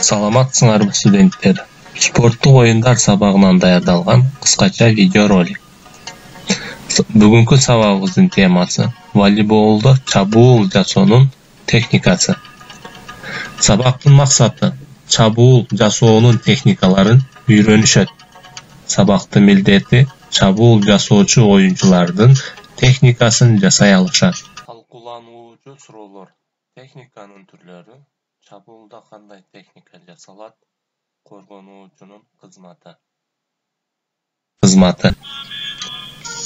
Саламатсыңарбы студенттер? Спорттук оюндар сабагынан даярдалган кыскача видеоролик. Бүгүнкү сабагыбыздын темасы волейболдо чабуул жасоонун техникасы. Сабактын максаты чабуул жасоонун техникаларын үйрөнүшөт. Сабактын милдети чабуул жасоочу оюнчулардын техникасын жасай алышат. Талкуулануучу суроолор: техниканын түрлөрү, чабуулда кандай техника жасалат, коргонуучунун кызматы.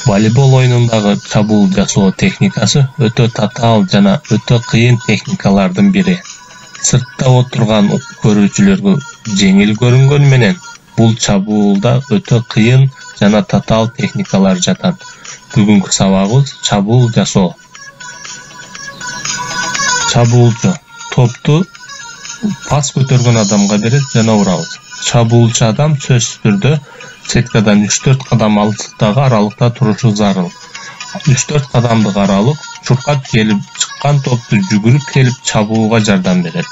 Волейбол оюнундагы чабуул жасоо техникасы өтө татаал жана өтө кыйын техникалардын бири. Сыртта отурган көрүүчүлөргө жеңил көрүнгөнү менен, бул чабуулда өтө кыйын жана татаал техникалар жатат. Бүгүнкү сабагыбыз чабуул жасоо. Чабуулчу топту пас көтөргөн адамга берет жана урабыз. Чабуулчу адам сөзсүз түрдө сеткадан 3-4 кадам алыстыктагы аралыкта турушу зарыл. 3-4 кадамдык аралык чуркап келип чыккан топту жүгүрүп келип чабууга жардам берет.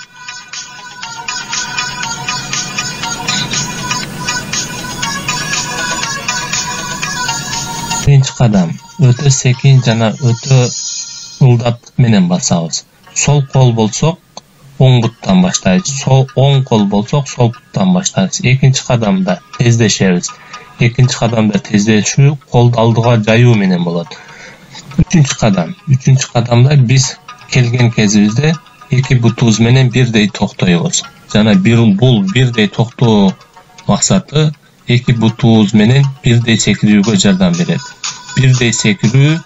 Биринчи кадам өтө секин жана өтө ылдаттык менен басабыз. Сол кол болсок оң буттан баштайбыз. Оң кол болсок сол буттан баштайбыз. Экинчи кадамда тездешебиз. Экинчи кадамда тездешүү колду алдыга жаюу менен болот. Үчүнчү кадамда биз келген кезибизде эки бутубуз менен бирдей токтойбуз. Жана бул бирдей токтоо максаты эки бутубуз менен бирдей секирүүгө жардам берет. Бирдей секирүү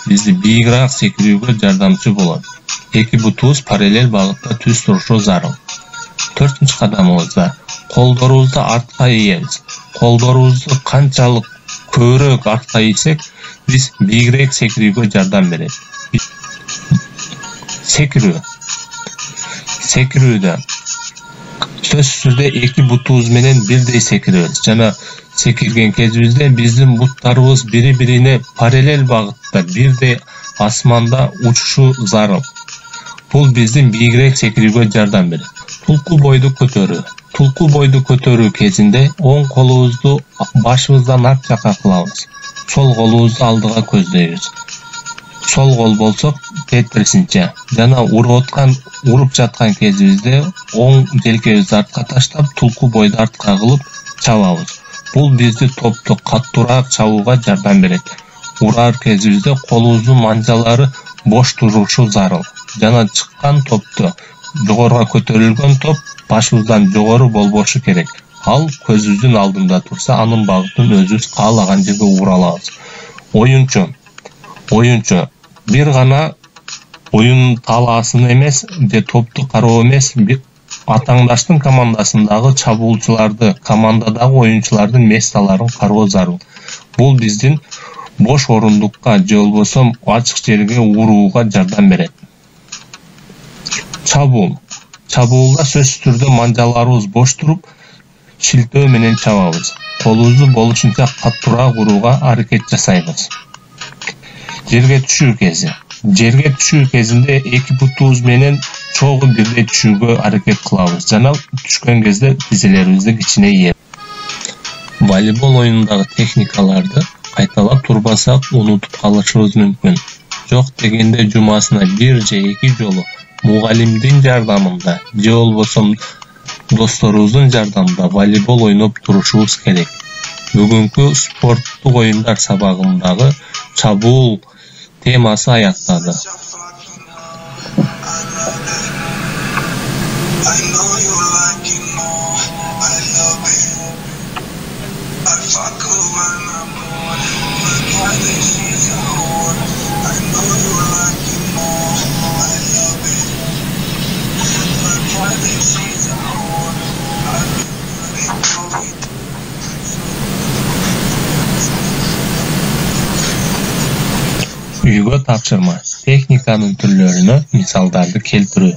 бизди бийигирээк секирүүгө жардамчы болот. Эки бутубуз параллель багытта түз турушу зарыл. Төртүнчү кадамыбызда колдорубузду артка ийебиз. Колдорубузду канчалык көбүрөөк артка ийсек, биз бийигирээк секирүүгө жардам берет. Секирүүдө сөзсүз түрдө эки бутубуз менен бирдей секиребиз. Жана секирген кезибизде биздин буттарыбыз бири-бирине параллель багытта бирдей асманда учушу зарыл. Бул биздин бийигирээк секирүүгө жардам берет. Тулку бойду көтөрүү кезинде оң колубузду башыбыздан арт жака кылабыз. Сол колубузду алдыга көздөйбүз. Сол кол болсок тетрисинче жана уруп жаткан кезибизде оң желкебизди артка таштап, тулку бойду артка кылып чабабыз. Бул бизди топту каттуураак чабууга жардам берет. Ураар кезибизде колубуздун манжалары бош турушу зарыл. Жана чыккан топту, жогоруга көтөрүлгөн топ башыбыздан жогору болбошу керек. Ал көзүбүздүн алдында турса, анын багытын өзүбүз каалаган жерге ура алабыз. Оюнчу бир гана оюн талаасын эмес, же топту кароо эмес, атаңдаштын командасындагы чабуулчуларды, командадагы оюнчулардын месталарын кароо зарыл. Бул биздин бош орундукка же болбосо ачык жерге урууга жардам берет. Чабуулда сөзсүз түрдө манжаларыбыз бош туруп, шилтөө менен чабабыз. Колубузду болушунча каттуураак урууга аракет жасайбыз. Жерге түшүү кезинде эки бутубуз менен чогуу бирдей түшүүгө аракет кылабыз. Жана түшкөн кезде тизелерибизди кичине ийебиз. Волейбол оюнундагы техникаларды кайталап турбасак унутуп калышыбыз мүмкүн. Жок дегенде жумасына бир же эки жолу мугалимдин жардамында же болбосо досторубуздун жардамында волейбол ойноп турушубуз керек. Бүгүнкү спорттук оюндар сабагындагы чабуул темасы аяктады. Үйгө тапшырма. Техниканын түрлөрүнө мисалдарды келтирүү.